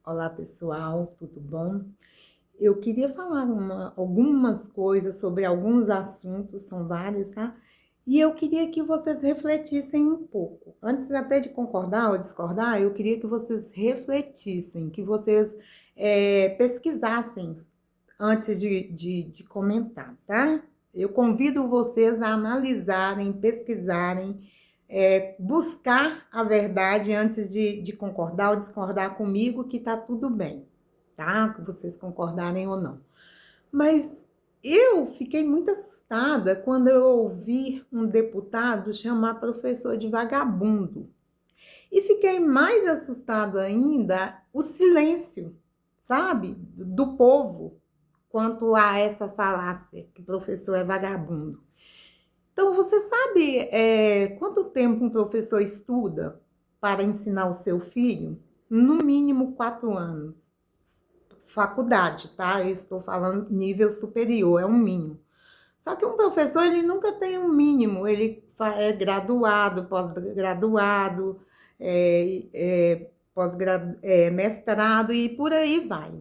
Olá, pessoal, tudo bom? Eu queria falar algumas coisas sobre alguns assuntos, são vários, tá? E eu queria que vocês refletissem um pouco. Antes até de concordar ou discordar, eu queria que vocês refletissem, que vocês pesquisassem antes de comentar, tá? Eu convido vocês a analisarem, pesquisarem, buscar a verdade antes de concordar ou discordar comigo, que tá tudo bem, tá? Que vocês concordarem ou não. Mas eu fiquei muito assustada quando eu ouvi um deputado chamar professor de vagabundo. E fiquei mais assustada ainda o silêncio, sabe, do povo quanto a essa falácia que o professor é vagabundo. Então, você sabe quanto tempo um professor estuda para ensinar o seu filho? No mínimo 4 anos. Faculdade, tá? Eu estou falando nível superior, é um mínimo. Só que um professor, ele nunca tem um mínimo, ele é graduado, pós-graduado, mestrado e por aí vai.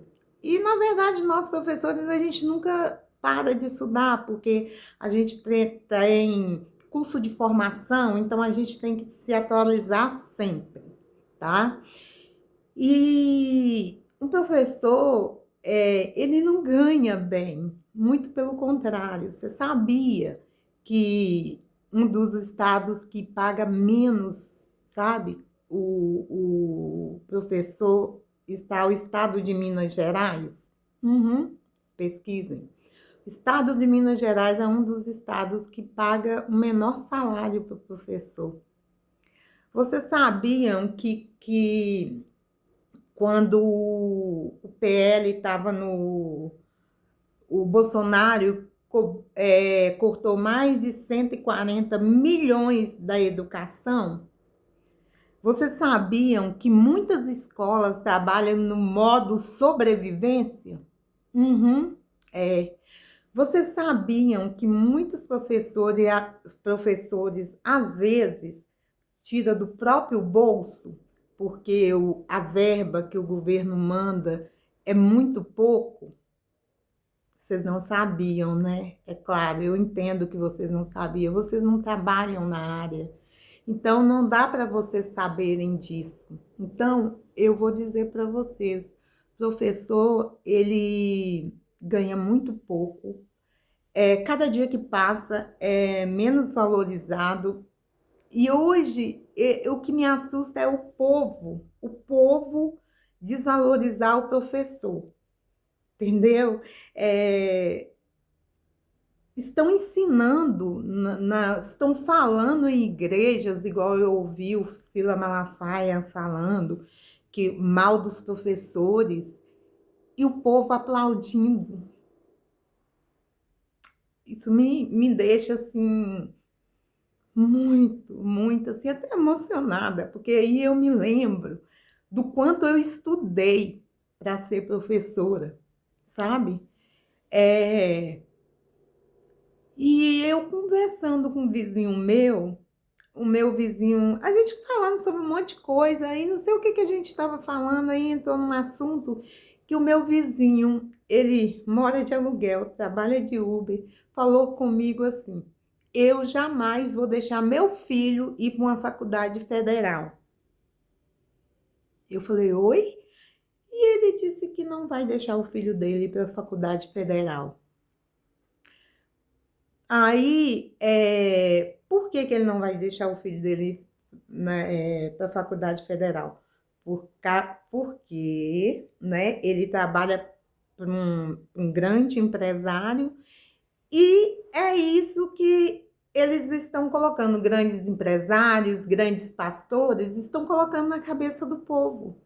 E, na verdade, nós professores, a gente nunca para de estudar, porque a gente tem curso de formação, então a gente tem que se atualizar sempre, tá? E um professor, ele não ganha bem, muito pelo contrário. Você sabia que um dos estados que paga menos, sabe? O professor está o estado de Minas Gerais? Uhum, pesquisem. O estado de Minas Gerais é um dos estados que paga o menor salário para o professor. Vocês sabiam que quando o PL estava no. O Bolsonaro cortou mais de 140 milhões da educação? Vocês sabiam que muitas escolas trabalham no modo sobrevivência? Uhum, é. Vocês sabiam que muitos professores às vezes, tira do próprio bolso, porque a verba que o governo manda é muito pouco? Vocês não sabiam, né? É claro, eu entendo que vocês não sabiam, vocês não trabalham na área. Então, não dá para vocês saberem disso. Então, eu vou dizer para vocês, professor, ele ganha muito pouco. Cada dia que passa é menos valorizado. E hoje, o que me assusta é o povo desvalorizar o professor, entendeu? É, estão ensinando, estão falando em igrejas, igual eu ouvi o Sila Malafaia falando, que mal dos professores, e o povo aplaudindo. Isso me deixa assim muito, muito, assim, até emocionada, porque aí eu me lembro do quanto eu estudei para ser professora, sabe? É, e eu conversando com um vizinho meu, o meu vizinho, a gente falando sobre um monte de coisa, aí não sei o que a gente estava falando, aí entrou num assunto que o meu vizinho, ele mora de aluguel, trabalha de Uber, falou comigo assim: eu jamais vou deixar meu filho ir para uma faculdade federal. Eu falei, oi? E ele disse que não vai deixar o filho dele ir para a faculdade federal. Aí, por que ele não vai deixar o filho dele, né, para a faculdade federal? Porque, né, ele trabalha para um grande empresário e é isso que eles estão colocando, grandes empresários, grandes pastores, estão colocando na cabeça do povo,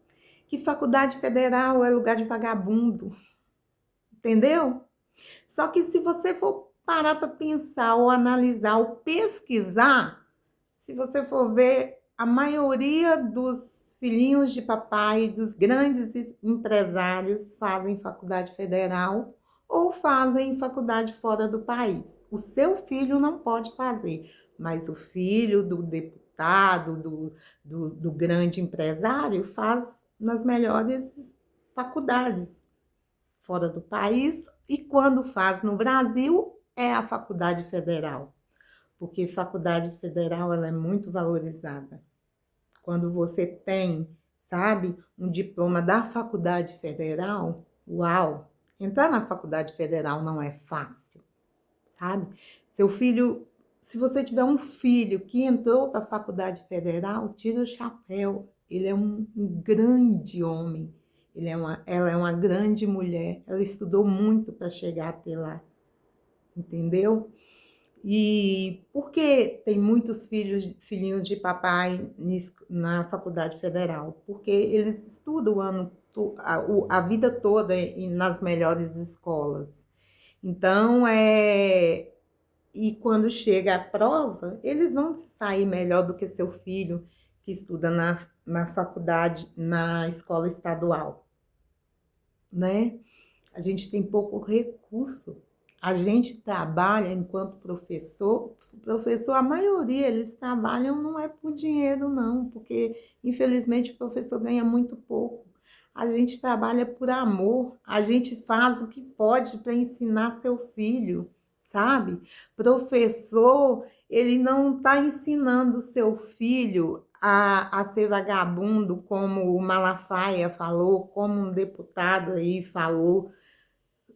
que faculdade federal é lugar de vagabundo, entendeu? Só que se você for parar para pensar, ou analisar, ou pesquisar, se você for ver, a maioria dos filhinhos de papai, dos grandes empresários, fazem faculdade federal ou fazem faculdade fora do país. O seu filho não pode fazer, mas o filho do deputado, do grande empresário, faz nas melhores faculdades fora do país, e quando faz no Brasil, é a faculdade federal, porque faculdade federal ela é muito valorizada. Quando você tem, sabe, um diploma da faculdade federal, uau! Entrar na faculdade federal não é fácil, sabe? Seu filho, se você tiver um filho que entrou para a faculdade federal, tira o chapéu. Ele é um grande homem, ela é uma grande mulher, ela estudou muito para chegar até lá, entendeu? E por que tem muitos filhinhos de papai na faculdade federal? Porque eles estudam a vida toda nas melhores escolas. Então, e quando chega a prova, eles vão se sair melhor do que seu filho que estuda na faculdade, na escola estadual, né? A gente tem pouco recurso. A gente trabalha enquanto professor, a maioria eles trabalham não é por dinheiro não, porque infelizmente o professor ganha muito pouco. A gente trabalha por amor, a gente faz o que pode para ensinar seu filho, sabe? Professor, ele não está ensinando seu filho a ser vagabundo, como o Malafaia falou, como um deputado aí falou.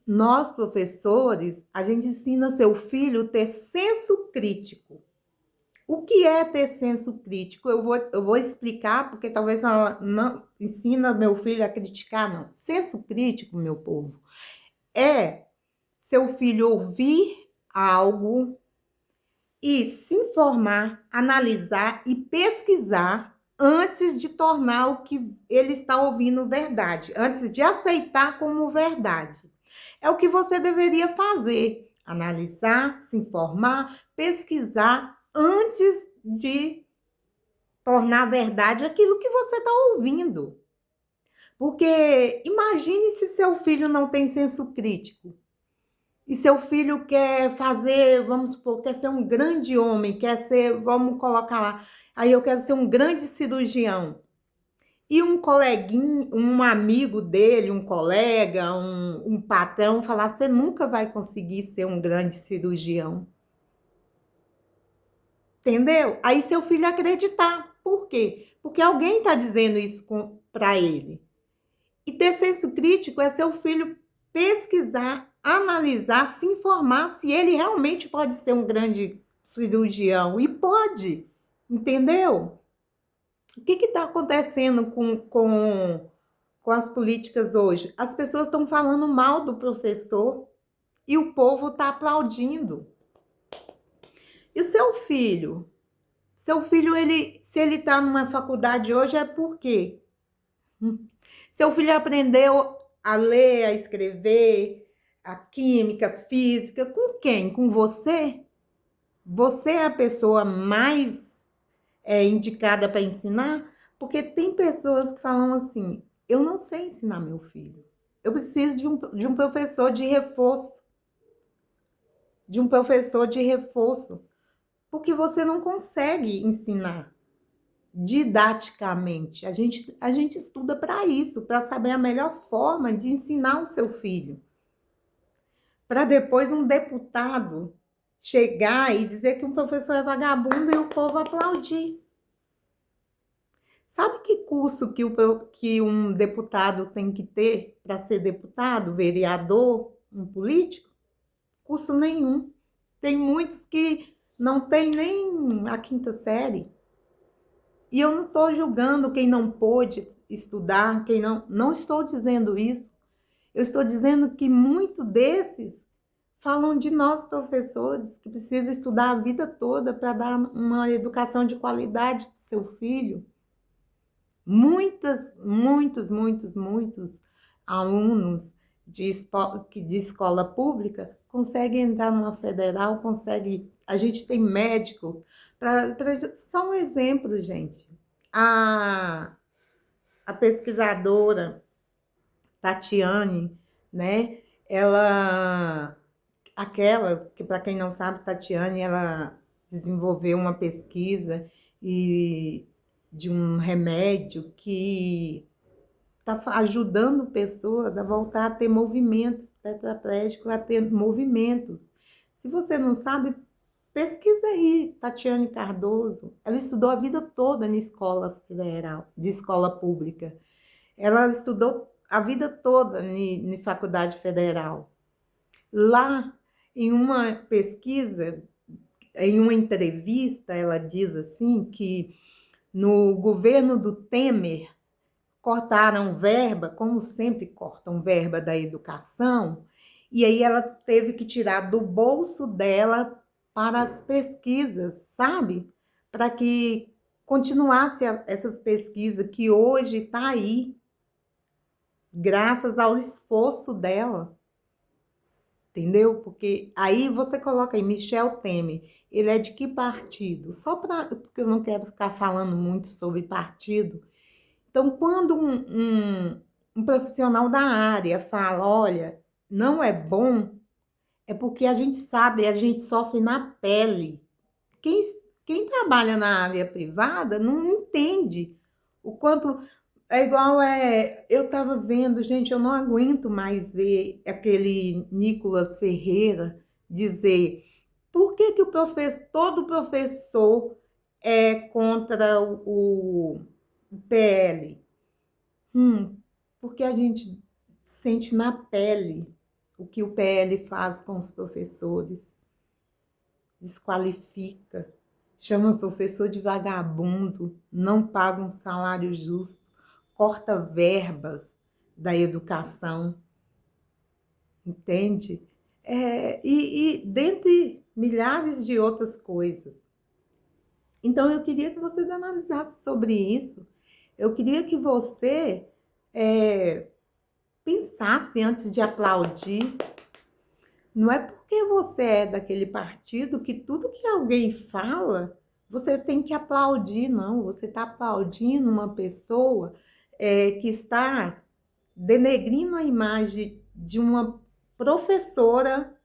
Nós, professores, a gente ensina seu filho a ter senso crítico. O que é ter senso crítico? Eu vou explicar, porque talvez não ensina meu filho a criticar, não. Senso crítico, meu povo, é seu filho ouvir algo e se informar, analisar e pesquisar antes de tornar o que ele está ouvindo verdade, antes de aceitar como verdade. É o que você deveria fazer: analisar, se informar, pesquisar antes de tornar verdade aquilo que você está ouvindo. Porque imagine se seu filho não tem senso crítico. E seu filho quer fazer, vamos supor, quer ser um grande homem, quer ser, vamos colocar lá, aí eu quero ser um grande cirurgião. E um coleguinha, um amigo dele, um colega, um patrão falar, você nunca vai conseguir ser um grande cirurgião. Entendeu? Aí seu filho acreditar. Por quê? Porque alguém está dizendo isso para ele. E ter senso crítico é seu filho pesquisar, analisar, se informar se ele realmente pode ser um grande cirurgião. E pode, entendeu? O que está acontecendo com as políticas hoje? As pessoas estão falando mal do professor e o povo está aplaudindo. E o seu filho? Seu filho, se ele está numa faculdade hoje, é por quê? Seu filho aprendeu a ler, a escrever, a química, física, com quem? Com você? Você é a pessoa mais indicada para ensinar? Porque tem pessoas que falam assim, eu não sei ensinar meu filho. Eu preciso de um professor de reforço. De um professor de reforço. Porque você não consegue ensinar didaticamente. A gente estuda para isso, para saber a melhor forma de ensinar o seu filho. Para depois um deputado chegar e dizer que um professor é vagabundo e o povo aplaudir. Sabe que curso que um deputado tem que ter para ser deputado, vereador, um político? Curso nenhum. Tem muitos que não tem nem a quinta série. E eu não estou julgando quem não pôde estudar, quem não estou dizendo isso. Eu estou dizendo que muitos desses falam de nós, professores, que precisam estudar a vida toda para dar uma educação de qualidade para o seu filho. Muitos alunos de escola pública conseguem entrar numa federal, a gente tem médico. Só um exemplo, gente. A pesquisadora Tatiane, né? Aquela que, para quem não sabe, Tatiane, ela desenvolveu uma pesquisa de um remédio que está ajudando pessoas a voltar a ter movimentos, tetraplégicos a ter movimentos. Se você não sabe, pesquisa aí, Tatiane Cardoso. Ela estudou a vida toda na escola federal, de escola pública. Ela estudou a vida toda na faculdade federal. Lá, em uma pesquisa, em uma entrevista, ela diz assim que no governo do Temer cortaram verba, como sempre cortam verba da educação, e aí ela teve que tirar do bolso dela para as pesquisas, sabe? Para que continuasse essas pesquisas que hoje está aí, graças ao esforço dela. Entendeu? Porque aí você coloca aí Michel Temer, ele é de que partido? Só porque eu não quero ficar falando muito sobre partido. Então, quando um profissional da área fala, olha, não é bom, é porque a gente sabe, a gente sofre na pele. Quem, quem trabalha na área privada não entende o quanto. É igual, eu estava vendo, gente, eu não aguento mais ver aquele Nicolas Ferreira dizer por que, que todo professor é contra o PL. Porque a gente sente na pele o que o PL faz com os professores. Desqualifica, chama o professor de vagabundo, não paga um salário justo, corta verbas da educação, entende? E dentre milhares de outras coisas. Então, eu queria que vocês analisassem sobre isso. Eu queria que você pensasse antes de aplaudir. Não é porque você é daquele partido que tudo que alguém fala, você tem que aplaudir, não. Você está aplaudindo uma pessoa que está denegrindo a imagem de uma professora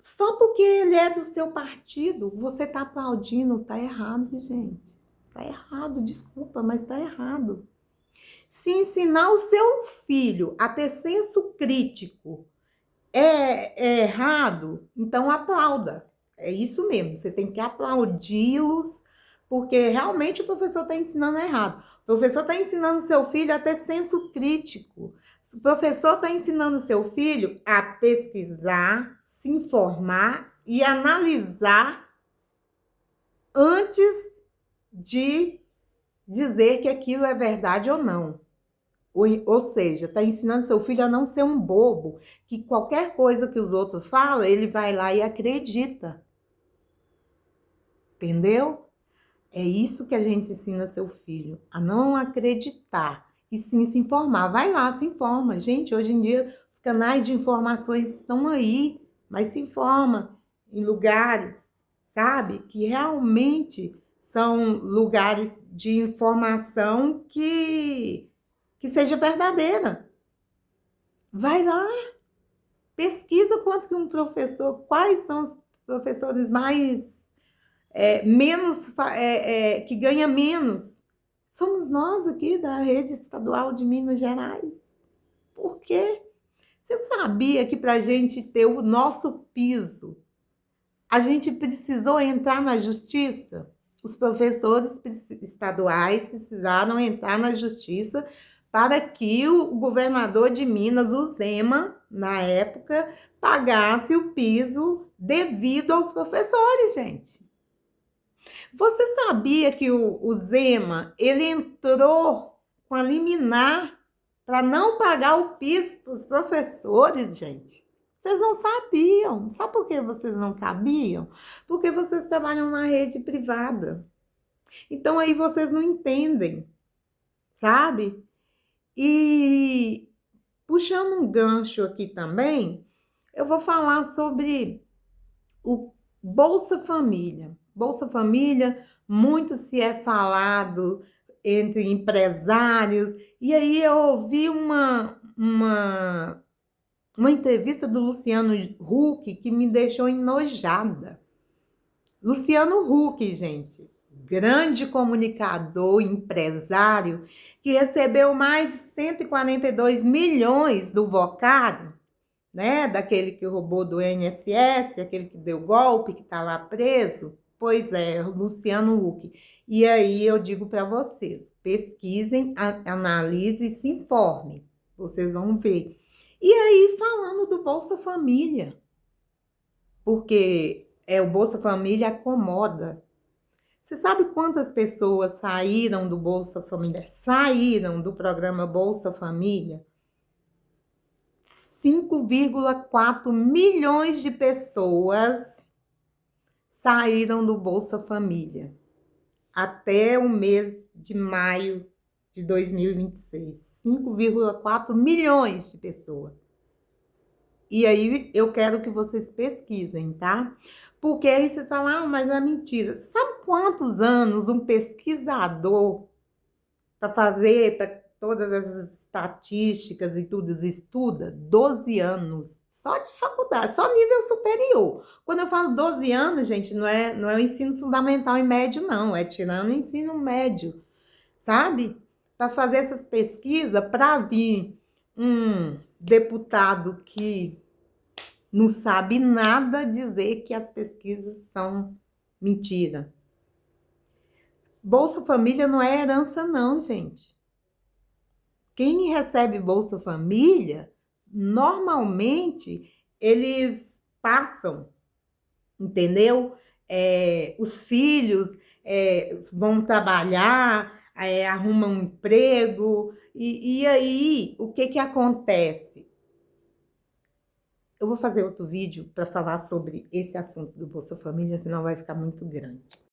só porque ele é do seu partido. Você está aplaudindo, está errado, gente. Está errado, desculpa, mas está errado. Se ensinar o seu filho a ter senso crítico é errado, então aplauda. É isso mesmo, você tem que aplaudi-los, porque realmente o professor está ensinando errado. O professor está ensinando seu filho a ter senso crítico. O professor está ensinando seu filho a pesquisar, se informar e analisar antes de dizer que aquilo é verdade ou não. Ou seja, está ensinando seu filho a não ser um bobo, que qualquer coisa que os outros falam, ele vai lá e acredita. Entendeu? É isso que a gente ensina seu filho, a não acreditar, e sim se informar. Vai lá, se informa. Gente, hoje em dia os canais de informações estão aí, mas se informa em lugares, sabe, que realmente são lugares de informação que seja verdadeira. Vai lá, pesquisa quanto que um professor, quais são os professores mais menos que ganha menos. Somos nós aqui da rede estadual de Minas Gerais. Por quê? Você sabia que para a gente ter o nosso piso, a gente precisou entrar na justiça? Os professores estaduais precisaram entrar na justiça para que o governador de Minas, o Zema, na época, pagasse o piso devido aos professores, gente. Você sabia que o Zema, ele entrou com a liminar para não pagar o piso para os professores, gente? Vocês não sabiam. Sabe por que vocês não sabiam? Porque vocês trabalham na rede privada. Então, aí vocês não entendem, sabe? E puxando um gancho aqui também, eu vou falar sobre o Bolsa Família. Bolsa Família, muito se é falado entre empresários. E aí eu ouvi uma entrevista do Luciano Huck que me deixou enojada. Luciano Huck, gente, grande comunicador, empresário, que recebeu mais de 142 milhões do Vocário, né? Daquele que roubou do INSS, aquele que deu golpe, que está lá preso. Pois é, Luciano Huck. E aí eu digo para vocês, pesquisem, analisem e se informem. Vocês vão ver. E aí, falando do Bolsa Família, porque o Bolsa Família acomoda. Você sabe quantas pessoas saíram do Bolsa Família? Saíram do programa Bolsa Família? 5,4 milhões de pessoas saíram do Bolsa Família até o mês de maio de 2026. 5,4 milhões de pessoas. E aí eu quero que vocês pesquisem, tá? Porque aí vocês falam, mas é mentira. Sabe quantos anos um pesquisador para todas essas estatísticas e tudo estuda? 12 anos. Só de faculdade, só nível superior. Quando eu falo 12 anos, gente, não é o ensino fundamental e médio, não. É tirando o ensino médio, sabe? Para fazer essas pesquisas, para vir um deputado que não sabe nada dizer que as pesquisas são mentira. Bolsa Família não é herança, não, gente. Quem recebe Bolsa Família, normalmente, eles passam, entendeu? Os filhos vão trabalhar, arrumam um emprego, e aí, o que acontece? Eu vou fazer outro vídeo para falar sobre esse assunto do Bolsa Família, senão vai ficar muito grande.